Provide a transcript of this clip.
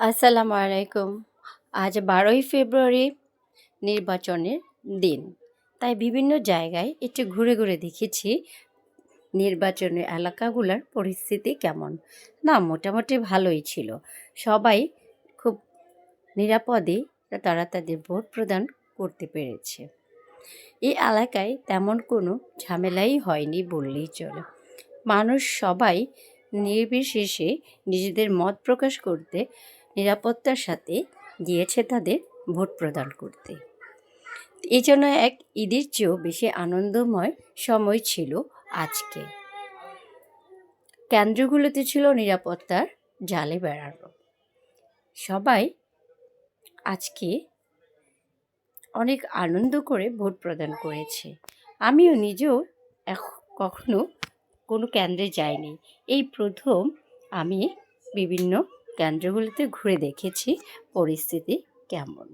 আসসালামু আলাইকুম। আজ ১২ই ফেব্রুয়ারি নির্বাচনের দিন। তাই বিভিন্ন জায়গায় একটু ঘুরে ঘুরে দেখেছি নির্বাচনের এলাকাগুলোর পরিস্থিতি কেমন। না, মোটামুটি ভালোই ছিল। সবাই খুব নিরাপদে তারা তাদের ভোট প্রদান করতে পেরেছে। এই এলাকায় তেমন কোনো ঝামেলাই হয়নি বললেই চলে। মানুষ সবাই নির্বিশেষে নিজেদের মত প্রকাশ করতে নিরাপত্তার সাথে গিয়েছে তাদের ভোট প্রদান করতে। এই জন্য এক ঈদের চেয়েও বেশি আনন্দময় সময় ছিল আজকে। কেন্দ্রগুলোতে ছিল নিরাপত্তার জালে বেড়ানো। সবাই আজকে অনেক আনন্দ করে ভোট প্রদান করেছে। আমিও নিজেও কখনো কোনো কেন্দ্রে যাইনি। এই প্রথম আমি বিভিন্ন কেন্দ্রগুলিতে ঘুরে দেখেছি পরিস্থিতি কেমন।